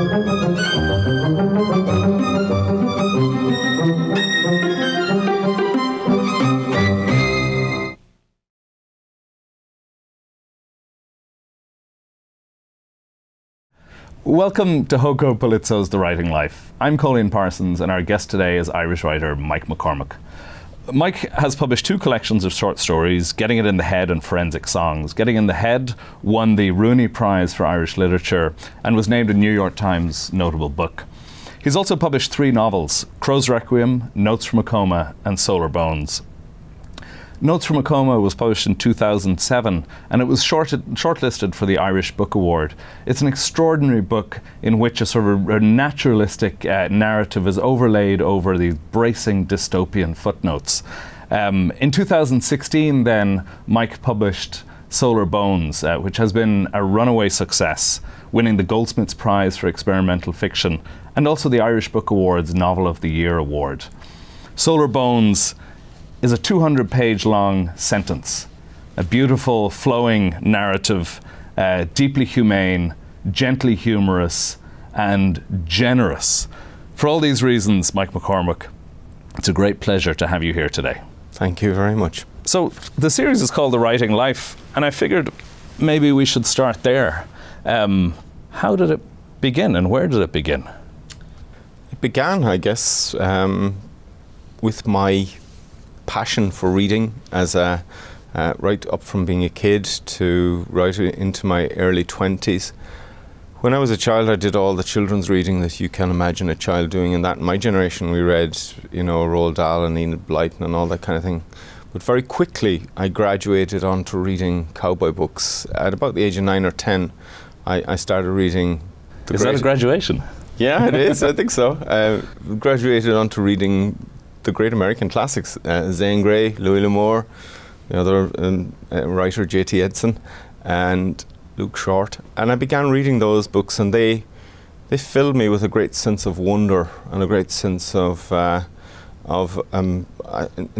Welcome to Hoko Palizzo's The Writing Life. I'm Colleen Parsons, and our guest today is Irish writer Mike McCormack. Mike has published 2 collections of short stories, Getting It in the Head and Forensic Songs. Getting in the Head won the Rooney Prize for Irish Literature and was named a New York Times notable book. He's also published 3 novels, Crow's Requiem, Notes from a Coma, and Solar Bones. Notes from a Coma was published in 2007 and it was shortlisted for the Irish Book Award. It's an extraordinary book in which a sort of a naturalistic narrative is overlaid over these bracing dystopian footnotes. In 2016 then, Mike published Solar Bones, which has been a runaway success, winning the Goldsmiths Prize for Experimental Fiction and also the Irish Book Award's Novel of the Year Award. Solar Bones is a 200-page long sentence, a beautiful, flowing narrative, deeply humane, gently humorous, and generous. For all these reasons, Mike McCormack, it's a great pleasure to have you here today. Thank you very much. So the series is called The Writing Life, and I figured maybe we should start there. How did it begin, and where did it begin? It began, I guess, with my passion for reading as right up from being a kid to right into my early 20s. When I was a child, I did all the children's reading that you can imagine a child doing, and that in my generation we read, Roald Dahl and Enid Blyton and all that kind of thing. But very quickly I graduated onto reading cowboy books. At about the age of 9 or 10, I started reading. Is that a graduation? Yeah, it is. I think so. Graduated onto reading the great American classics, Zane Grey, Louis L'Amour, the other writer J.T. Edson, and Luke Short. And I began reading those books, and they filled me with a great sense of wonder and a great sense of in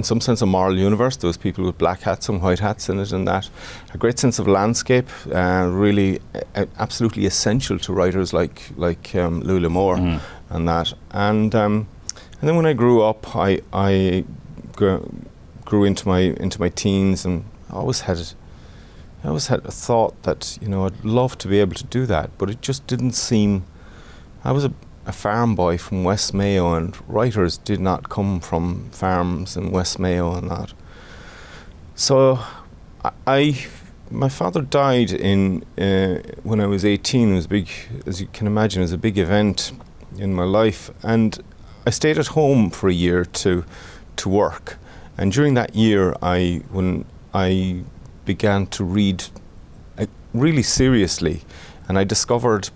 some sense, a moral universe. There was people with black hats and white hats in it, and that. A great sense of landscape, really absolutely essential to writers like Louis L'Amour and that. And then when I grew up, I grew into my teens, and I always had a thought that I'd love to be able to do that, but it just didn't seem. I was a farm boy from West Mayo, and writers did not come from farms in West Mayo and that. So my father died when I was 18. It was big, as you can imagine, it was a big event in my life, and I stayed at home for a year to work, and during that year, when I began to read really seriously, and I discovered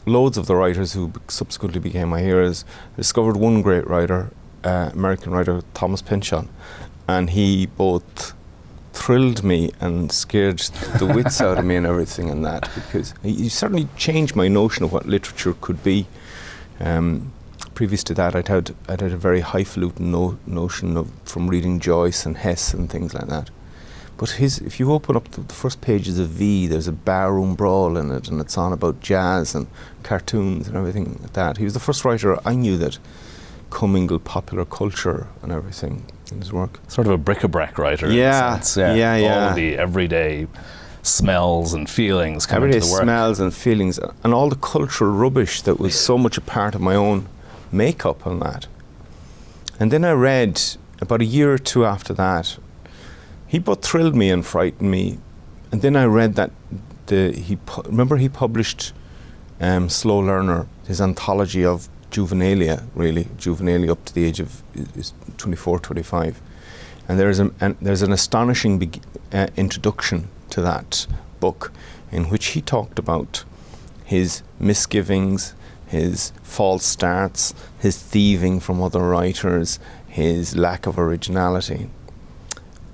loads of the writers who subsequently became my heroes. I discovered one great writer, American writer, Thomas Pynchon, and he both thrilled me and scared the wits out of me and everything and that, because he certainly changed my notion of what literature could be. Previous to that, I'd had a very highfalutin notion from reading Joyce and Hess and things like that. But if you open up the first pages of V, there's a barroom brawl in it, and it's on about jazz and cartoons and everything like that. He was the first writer I knew that commingled popular culture and everything in his work. Sort of a bric-a-brac writer. Yeah, in a sense. Yeah. All of the everyday smells and feelings coming to the work. Everyday smells and feelings, and all the cultural rubbish that was so much a part of my own makeup and that. And then I read, about a year or two after that, he both thrilled me and frightened me. And then I read that he published Slow Learner, his anthology of juvenilia up to the age of 24, 25. And there's an astonishing introduction to that book in which he talked about his misgivings, his false starts, his thieving from other writers, his lack of originality.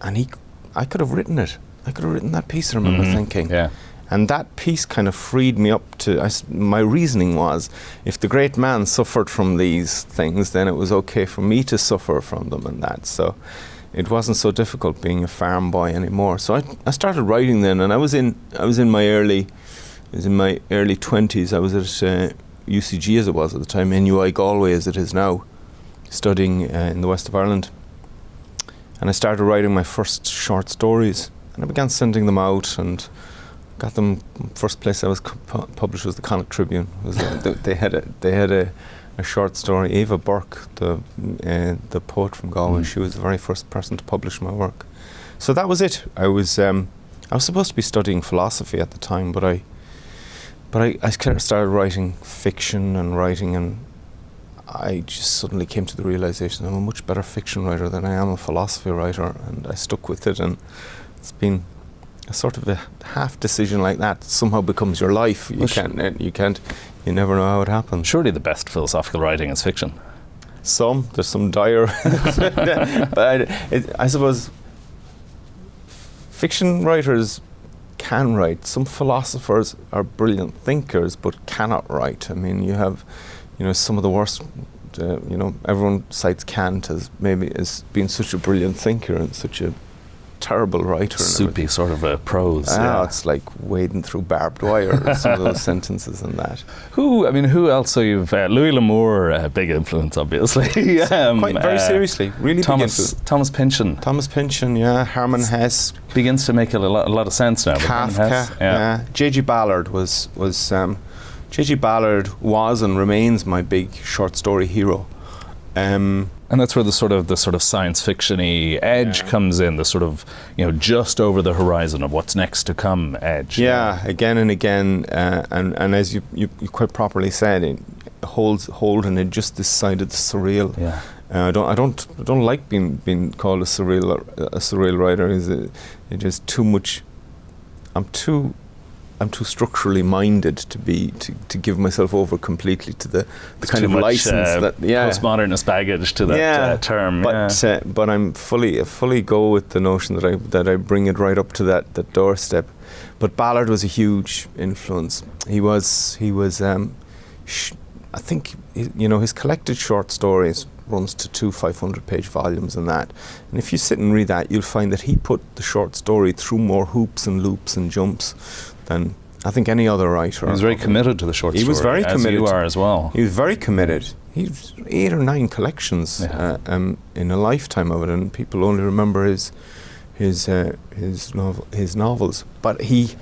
And I could have written it. I could have written that piece, I remember thinking. Yeah. And that piece kind of freed me up to, my reasoning was, if the great man suffered from these things, then it was okay for me to suffer from them and that. So it wasn't so difficult being a farm boy anymore. So I started writing then, and I was in my early 20s. I was at UCG as it was at the time, NUI Galway as it is now, studying in the west of Ireland. And I started writing my first short stories, and I began sending them out, and got them. First place I was published was the Connacht Tribune. They had a short story. Eva Burke, the poet from Galway, she was the very first person to publish my work. So that was it. I was supposed to be studying philosophy at the time, but I kind of started writing fiction and writing, and I just suddenly came to the realization I'm a much better fiction writer than I am a philosophy writer, and I stuck with it, and it's been a sort of a half decision like that somehow becomes your life. You never know how it happens. Surely the best philosophical writing is fiction. There's some dire, but I suppose fiction writers can write. Some philosophers are brilliant thinkers but cannot write. I mean, you have, some of the worst, everyone cites Kant as being such a brilliant thinker and such a terrible writer. Soupy sort of a prose. It's like wading through barbed wire, some of those sentences and that. Who else? So you've Louis L'Amour, a big influence, obviously. Quite very seriously, really Thomas Pynchon. Thomas Pynchon, yeah. Herman Hesse. Begins to make a lot of sense now. Kafka, yeah. J.G. Ballard was J.G. Ballard was and remains my big short story hero. And that's where the sort of science fiction-y edge comes in, the sort of, just over the horizon of what's next to come edge. Yeah, again and again, and as you quite properly said, it holding it just this side of the surreal. Yeah. I don't like being called a surreal writer. It is too much. I'm too structurally minded to give myself over completely to the kind of license that postmodernist baggage to that term. But I'm fully go with the notion that I bring it right up to that doorstep. But Ballard was a huge influence. He was. I think his collected short stories runs to 2 500-page volumes and that. And if you sit and read that, you'll find that he put the short story through more hoops and loops and jumps than I think any other writer. He was very committed to the short story. He was very committed. As you are as well. He was very committed. He was 8 or 9 collections in a lifetime of it, and people only remember his novels. But he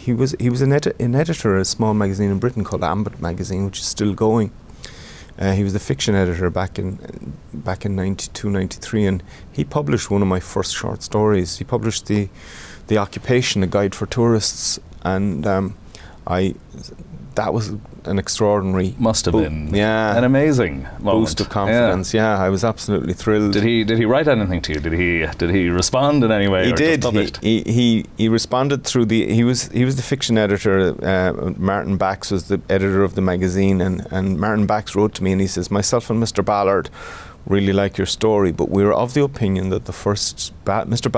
was an editor at a small magazine in Britain called Ambit magazine, which is still going. He was the fiction editor back in 92, 93, and he published one of my first short stories. He published the Occupation, a guide for tourists, and that was an extraordinary must have been an amazing boost of confidence. Yeah, I was absolutely thrilled. Did he write anything to you? Did he respond in any way? He did. He responded through he was the fiction editor. Martin Bax was the editor of the magazine, and Martin Bax wrote to me and he says, myself and Mr. Ballard really like your story, but we were of the opinion that Mr.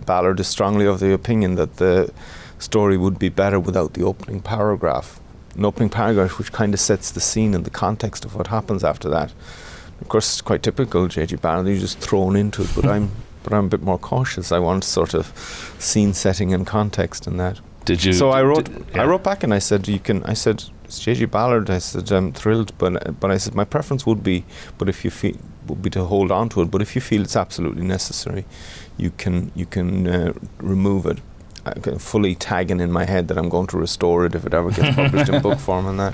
Ballard is strongly of the opinion that the story would be better without the opening paragraph. An opening paragraph which kind of sets the scene and the context of what happens after that. Of course, it's quite typical J.G. Ballard. You're just thrown into it, but I'm a bit more cautious. I want sort of scene setting and context in that. Did you? So I wrote back and I said, it's J.G. Ballard. I said, I'm thrilled, but I said my preference would be to hold on to it. But if you feel it's absolutely necessary, you can remove it. I can fully tagging in my head that I'm going to restore it if it ever gets published in book form and that.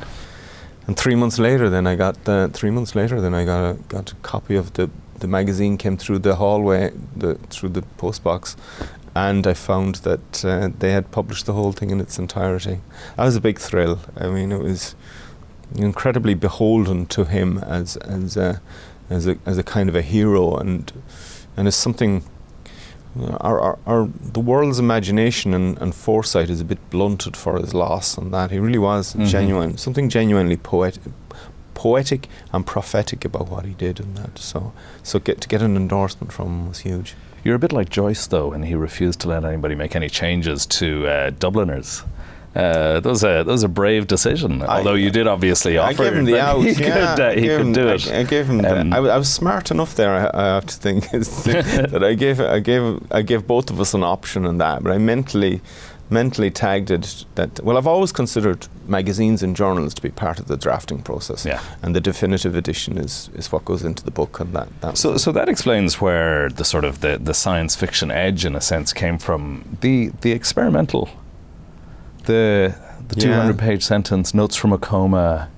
And 3 months later, then I got a copy of the magazine came through the hallway, through the post box, and I found that they had published the whole thing in its entirety. That was a big thrill. I mean, it was incredibly beholden to him as a kind of a hero, and as something. The world's imagination and foresight is a bit blunted for his loss, and that he really was genuine, something genuinely poetic and prophetic about what he did, and that. So to get an endorsement from him was huge. You're a bit like Joyce, though, and he refused to let anybody make any changes to Dubliners. That was a brave decision. Although you did obviously offer. I gave him the out. He could do it. I gave him. I was smart enough there. I have to think that I gave both of us an option in that. But I mentally mentally tagged it that, well, I've always considered magazines and journals to be part of the drafting process. Yeah. And the definitive edition is what goes into the book. And that So that explains where the sort of the science fiction edge, in a sense, came from. The experimental, the 200-page sentence, notes from a coma.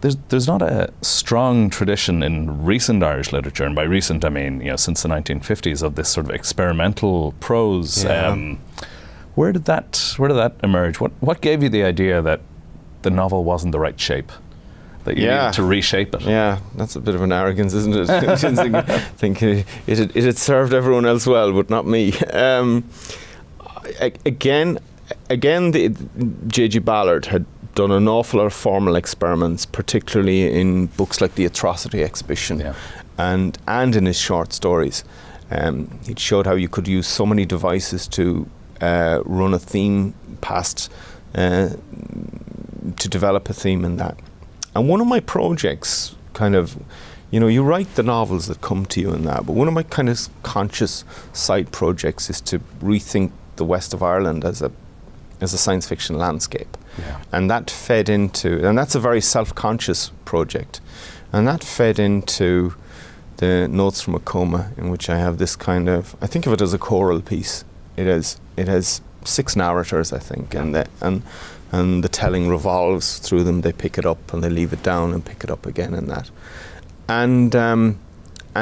There's not a strong tradition in recent Irish literature, and by recent I mean since the 1950s, of this sort of experimental prose. Yeah. Where did that emerge? What gave you the idea that the novel wasn't the right shape, that you needed to reshape it? Yeah, that's a bit of an arrogance, isn't it? think it had served everyone else well, but not me. Again, the J.G. Ballard had done an awful lot of formal experiments, particularly in books like The Atrocity Exhibition, and in his short stories. He showed how you could use so many devices to run a theme past, to develop a theme in that. And one of my projects, kind of, you write the novels that come to you in that, but one of my kind of conscious side projects is to rethink the west of Ireland as a science fiction landscape. Yeah. And that fed into, and that's a very self-conscious project, and that fed into the Notes from a Coma, in which I have this kind of, I think of it as a choral piece. It has 6 narrators, I think, and the telling revolves through them. They pick it up and they leave it down and pick it up again, and that, and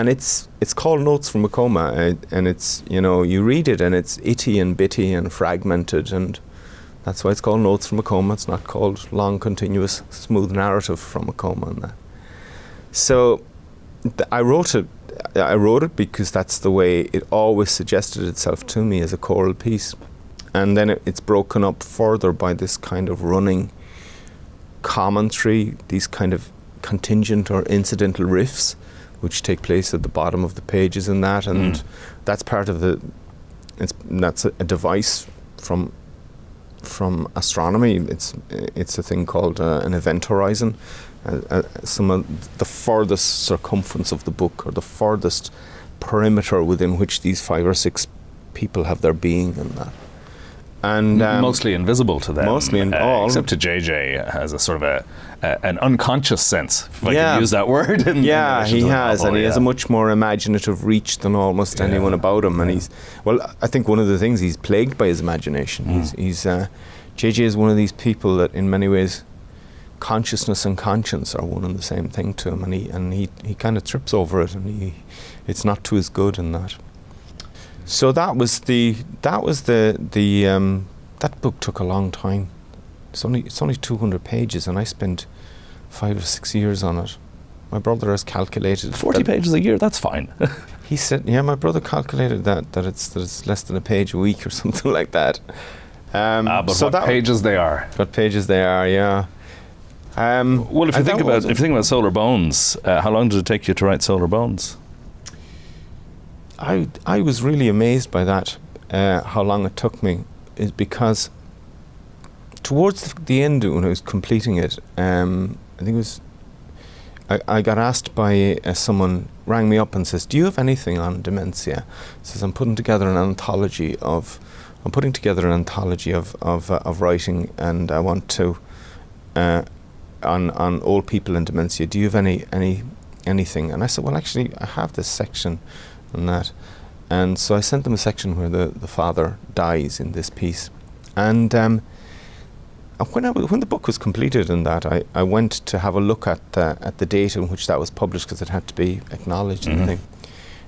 it's called Notes from a Coma, and it's, you read it and it's itty and bitty and fragmented, and that's why it's called Notes from a Coma. It's not called long, continuous, smooth narrative from a coma and that. So I wrote it because that's the way it always suggested itself to me, as a choral piece. And then it's broken up further by this kind of running commentary, these kind of contingent or incidental riffs, which take place at the bottom of the pages and that. And that's part of that's a device from astronomy. It's a thing called an event horizon. Some of the furthest circumference of the book, or the furthest perimeter within which these 5 or 6 people have their being, and that. And mostly invisible to them. Mostly except to JJ has a sort of an unconscious sense, if I can use that word. He has, and he has a much more imaginative reach than almost anyone about him. And I think one of the things, he's plagued by his imagination. He's JJ is one of these people that, in many ways, consciousness and conscience are one and the same thing to him, and he kind of trips over it, and it's not to his good in that. So that book took a long time. It's only 200 pages, and I spent 5 or 6 years on it. My brother has calculated 40 pages a year. That's fine. He said, my brother calculated that it's less than a page a week or something like that. But so what pages they are? What pages they are? Yeah. Well, if you think about Solar Bones, how long did it take you to write Solar Bones? I was really amazed by that, how long it took me, is because towards the end, when I was completing it, I think it was, I got asked by someone, rang me up and says, "Do you have anything on dementia?" Says, "I'm putting together an anthology of writing, and I want to on old people and dementia. Do you have anything?" And I said, "Well, actually, I have this section on that." And so I sent them a section where the father dies in this piece. And when the book was completed and that, I went to have a look at the date in which that was published, because it had to be acknowledged and thing.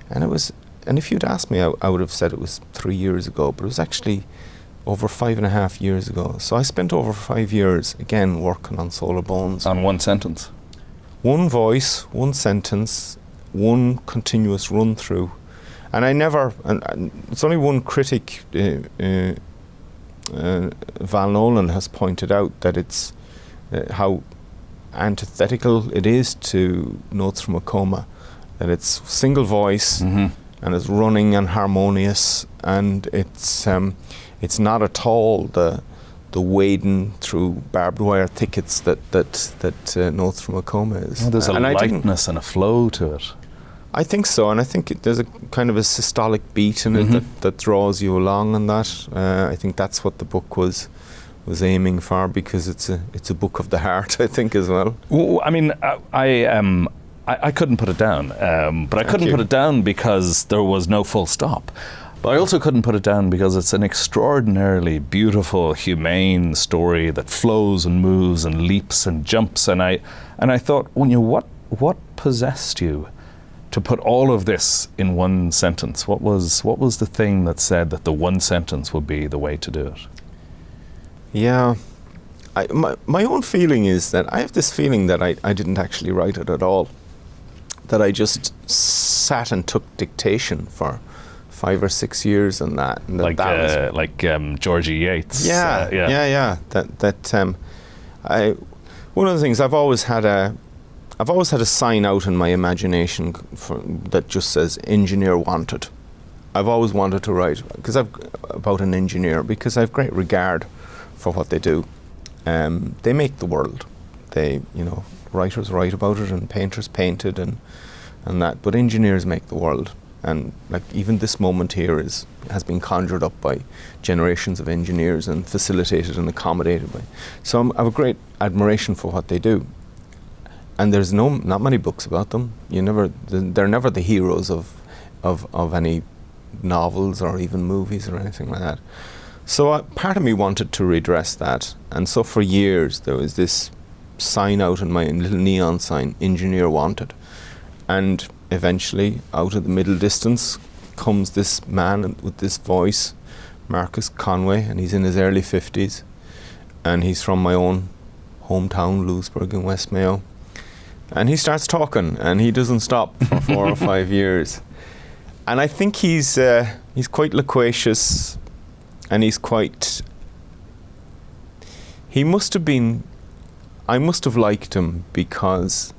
And if you'd asked me, I would have said it was 3 years ago, but it was actually over 5.5 years ago. So I spent over 5 years, again, working on Solar Bones. On one sentence? One voice, one sentence, one continuous run through. And I never, and it's only one critic, Val Nolan, has pointed out that it's how antithetical it is to Notes from a Coma, that it's single voice and it's running and harmonious, and it's not at all the wading through barbed wire thickets that Notes from a Coma is. Well, there's a lightness and a flow to it I think so, and I think there's a kind of a systolic beat in it that draws you along on that. I think that's what the book was aiming for, because it's a book of the heart, I think, as well. Well, I mean, I couldn't put it down, but I couldn't put it down because there was no full stop. But I also couldn't put it down because it's an extraordinarily beautiful, humane story that flows and moves and leaps and jumps. And I thought, what possessed you to put all of this in one sentence? What was the thing that said that the one sentence would be the way to do it? Yeah, my own feeling is that I have this feeling that I didn't actually write it at all. That I just sat and took dictation for 5 or 6 years and that. And like Georgie Yates. Yeah. One of the things I've always had a sign out in my imagination that just says engineer wanted. I've always wanted to write about an engineer because I have great regard for what they do. They make the world. Writers write about it and painters paint it and that, but engineers make the world. And like even this moment here has been conjured up by generations of engineers and facilitated and accommodated by. So I have a great admiration for what they do. And there's not many books about them. They're never the heroes of any novels or even movies or anything like that. So part of me wanted to redress that. And so for years there was this sign out in my little neon sign, engineer wanted. And eventually, out of the middle distance, comes this man with this voice, Marcus Conway, and he's in his early 50s. And he's from my own hometown, Louisburgh in West Mayo. And he starts talking, and he doesn't stop for 4 or 5 years. And I think he's quite loquacious, and he must have been, I must have liked him because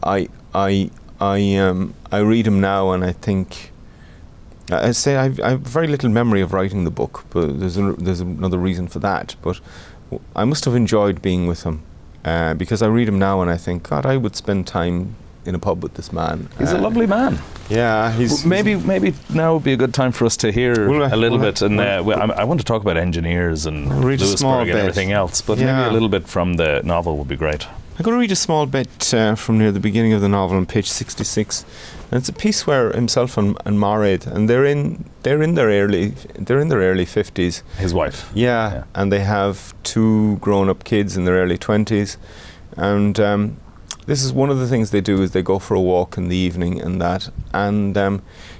I read him now, and I think I have very little memory of writing the book, but there's another reason for that. But I must have enjoyed being with him because I read him now, and I think, God, I would spend time in a pub with this man. He's a lovely man. Yeah, maybe now would be a good time for us to hear a little bit. And I want to talk about engineers and Louisburgh and everything else, but maybe a little bit from the novel would be great. I'm going to read a small bit from near the beginning of the novel on page 66, and it's a piece where himself and Mairead, and they're in their early 50s. His wife. Yeah, and they have 2 grown-up kids in their early 20s, and this is one of the things they do is they go for a walk in the evening and that, and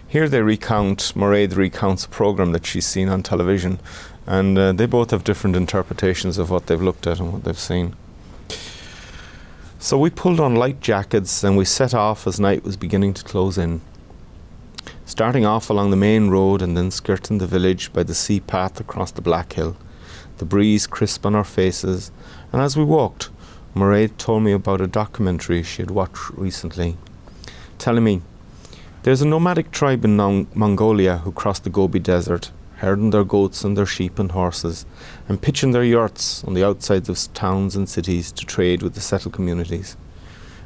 here Mairead recounts a programme that she's seen on television, and they both have different interpretations of what they've looked at and what they've seen. So we pulled on light jackets and we set off as night was beginning to close in. Starting off along the main road and then skirting the village by the sea path across the Black Hill, the breeze crisp on our faces, and as we walked, Mairead told me about a documentary she had watched recently, telling me, there's a nomadic tribe in Mongolia who crossed the Gobi Desert, herding their goats and their sheep and horses, and pitching their yurts on the outsides of towns and cities to trade with the settled communities.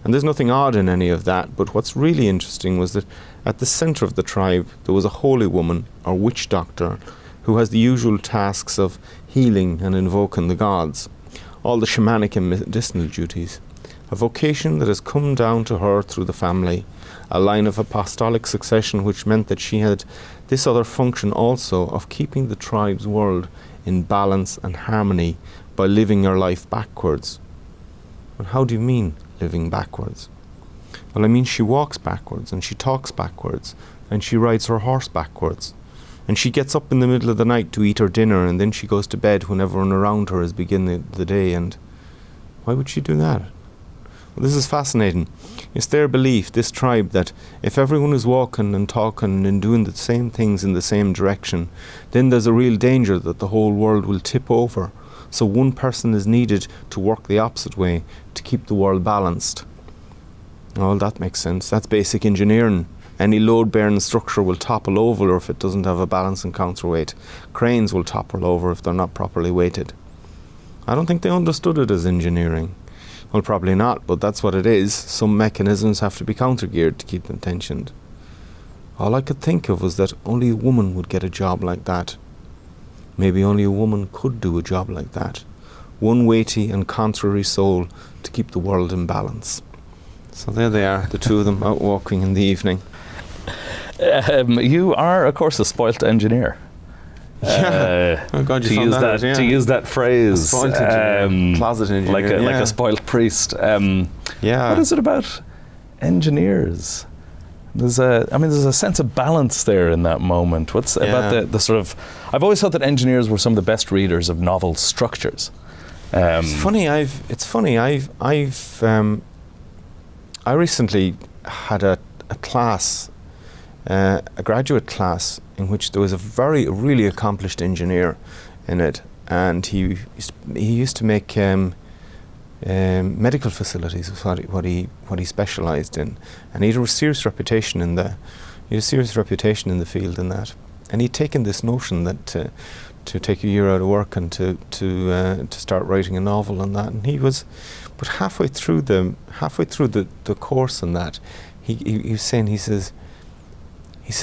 And there's nothing odd in any of that, but what's really interesting was that at the centre of the tribe there was a holy woman, or witch doctor, who has the usual tasks of healing and invoking the gods, all the shamanic and medicinal duties, a vocation that has come down to her through the family, a line of apostolic succession which meant that she had this other function also of keeping the tribe's world in balance and harmony by living her life backwards. Well, how do you mean, living backwards? Well, I mean she walks backwards, and she talks backwards, and she rides her horse backwards, and she gets up in the middle of the night to eat her dinner, and then she goes to bed when everyone around her is beginning the day. And why would she do that? Well, this is fascinating. It's their belief, this tribe, that if everyone is walking and talking and doing the same things in the same direction, then there's a real danger that the whole world will tip over. So one person is needed to work the opposite way to keep the world balanced. Well, that makes sense. That's basic engineering. Any load-bearing structure will topple over if it doesn't have a balance and counterweight. Cranes will topple over if they're not properly weighted. I don't think they understood it as engineering. Well, probably not, but that's what it is. Some mechanisms have to be counter-geared to keep them tensioned. All I could think of was that only a woman would get a job like that. Maybe only a woman could do a job like that. One weighty and contrary soul to keep the world in balance. So there they are, the two of them out walking in the evening. You are, of course, a spoilt engineer. Oh God, to use that phrase, closet engineer, like a spoilt priest. Yeah. What is it about engineers? There's a sense of balance there in that moment. What's about the sort of? I've always thought that engineers were some of the best readers of novel structures. It's funny. I recently had a class, a graduate class, in which there was a really accomplished engineer in it, and he used to make medical facilities was what he specialised in, and he had a serious reputation in the field in that. And he'd taken this notion that to take a year out of work and to start writing a novel and that, and but halfway through the course and that, he was saying, he says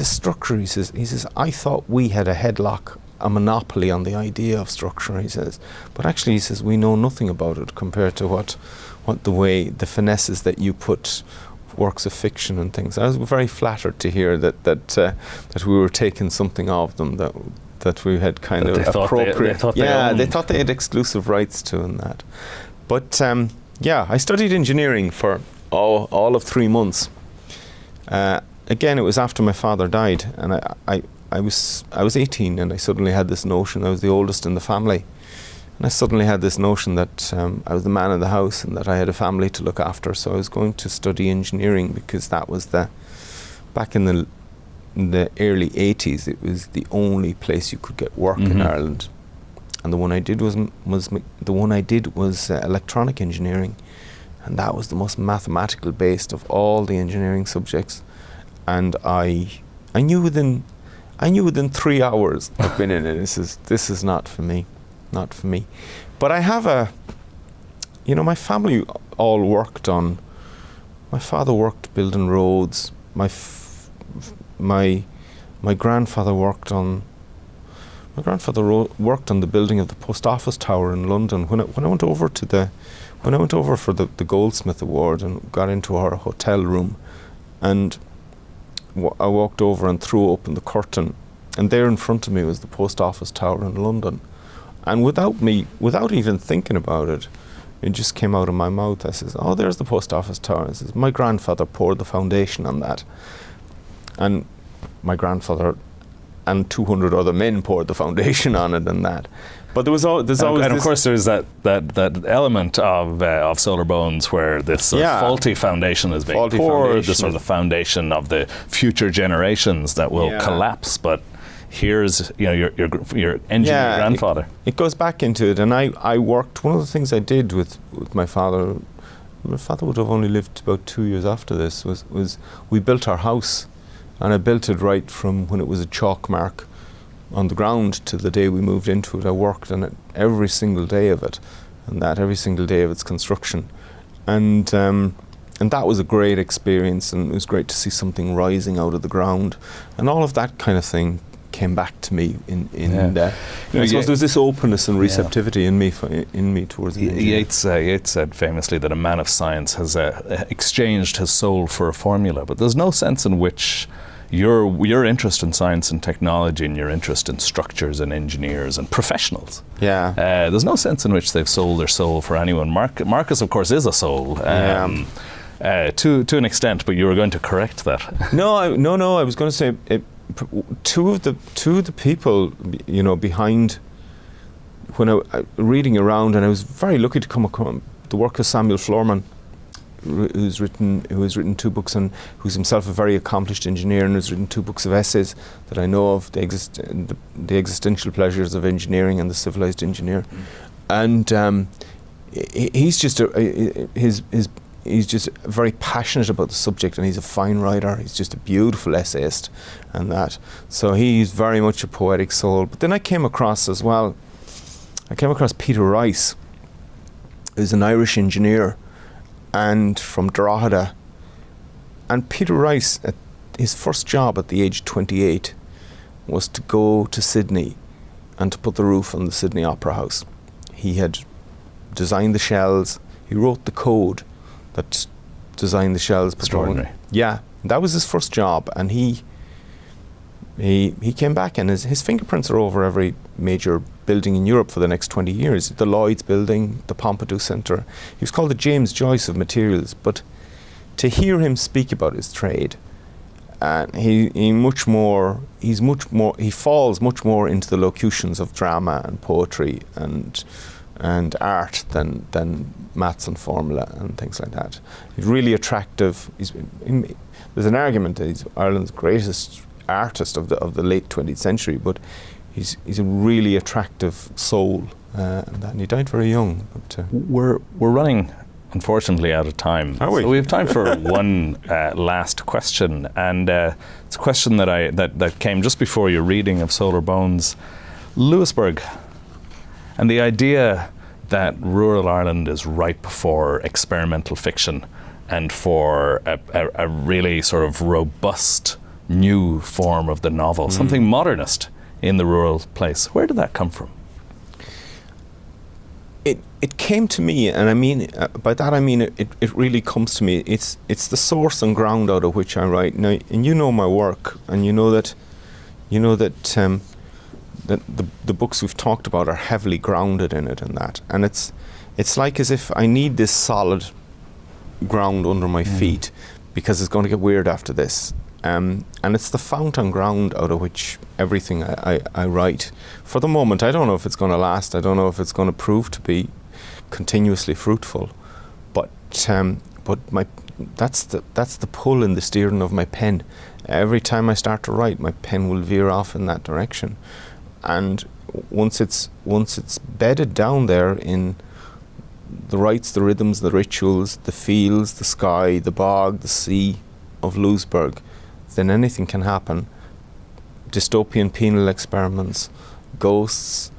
structure, he says I thought we had a monopoly on the idea of structure, he says, but actually, he says, we know nothing about it compared to what the finesses that you put works of fiction and things. I was very flattered to hear that we were taking something of them that we had kind of appropriate. They thought they had exclusive rights to and that. But I studied engineering for all of 3 months. Again, it was after my father died, and I was 18, and I suddenly had this notion. I was the oldest in the family, and I suddenly had this notion that I was the man of the house and that I had a family to look after. So I was going to study engineering because that was back in the early 80s. It was the only place you could get work in Ireland, and the one I did was electronic engineering, and that was the most mathematical based of all the engineering subjects. And I knew within 3 hours of being in it, this is not for me. But I have my family all worked on. My father worked building roads. My grandfather worked on. My grandfather worked on the building of the post office tower in London. When I went over for the Goldsmith Award and got into our hotel room, and I walked over and threw open the curtain, and there in front of me was the post office tower in London. And without even thinking about it, it just came out of my mouth. I says, "Oh, there's the post office tower." I says, "My grandfather poured the foundation on that." And my grandfather and 200 other men poured the foundation on it and that. But there's always and of course there's that element of Solar Bones where this faulty foundation is being poured, the sort of the foundation of the future generations that will collapse. But here's your engineer grandfather. It goes back into it, and I worked. One of the things I did with my father. My father would have only lived about 2 years after this. Was we built our house, and I built it right from when it was a chalk mark on the ground to the day we moved into it. I worked on it every single day of it, and every single day of its construction, and that was a great experience, and it was great to see something rising out of the ground, and all of that kind of thing came back to me in I suppose there was this openness and receptivity in me towards the Yates said famously that a man of science has exchanged his soul for a formula, but there's no sense in which your interest in science and technology and your interest in structures and engineers and professionals. There's no sense in which they've sold their soul for anyone. Marcus, of course, is a soul. To an extent, but you were going to correct that. No. I was going to say two of the people behind. When I reading around, and I was very lucky to come across the work of Samuel Floorman, who has written 2 books, and who's himself a very accomplished engineer, and has written 2 books of essays that I know of, the existential pleasures of engineering and the civilized engineer. And he's just he's just very passionate about the subject, and he's a fine writer. He's just a beautiful essayist and that. So he's very much a poetic soul. But then I came across Peter Rice, who's an Irish engineer, and from Drogheda. And Peter Rice, his first job at the age of 28 was to go to Sydney and to put the roof on the Sydney Opera House. He had designed the shells. He wrote the code that designed the shells. Extraordinary. Yeah, that was his first job, and he came back, and his fingerprints are over every major building in Europe for the next 20 years. The Lloyd's building, the Pompidou Centre. He was called the James Joyce of materials, but to hear him speak about his trade, and he falls much more into the locutions of drama and poetry and art than maths and formula and things like that. He's really attractive. There's an argument that he's Ireland's greatest artist of the late 20th century, but he's a really attractive soul, and he died very young. But we're running, unfortunately, out of time. Are we? So we have time for one last question, and it's a question that came just before your reading of Solar Bones. Louisburg, and the idea that rural Ireland is ripe for experimental fiction and for a really sort of robust new form of the novel, something modernist in the rural place. Where did that come from? It came to me, and I mean by that I mean it really comes to me. It's the source and ground out of which I write. Now, and you know my work, and you know that the books we've talked about are heavily grounded in it, and that, and it's like as if I need this solid ground under my feet, because it's going to get weird after this. And it's the fount and ground out of which everything I write. For the moment, I don't know if it's going to last. I don't know if it's going to prove to be continuously fruitful. But that's the pull and the steering of my pen. Every time I start to write, my pen will veer off in that direction. And once it's bedded down there in the rites, the rhythms, the rituals, the fields, the sky, the bog, the sea of Louisburg, then anything can happen. Dystopian penal experiments, ghosts.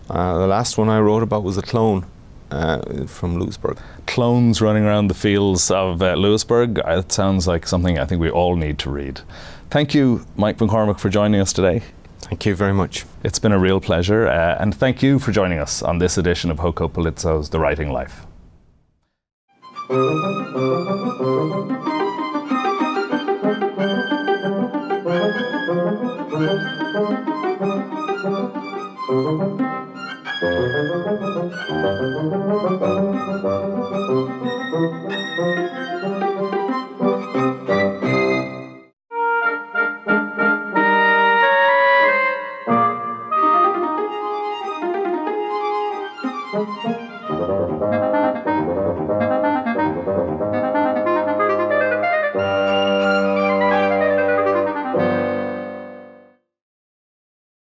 The last one I wrote about was a clone from Louisburg. Clones running around the fields of Louisburg. It sounds like something I think we all need to read. Thank you, Mike McCormack, for joining us today. Thank you very much. It's been a real pleasure, and thank you for joining us on this edition of Hoco Palizzo's The Writing Life.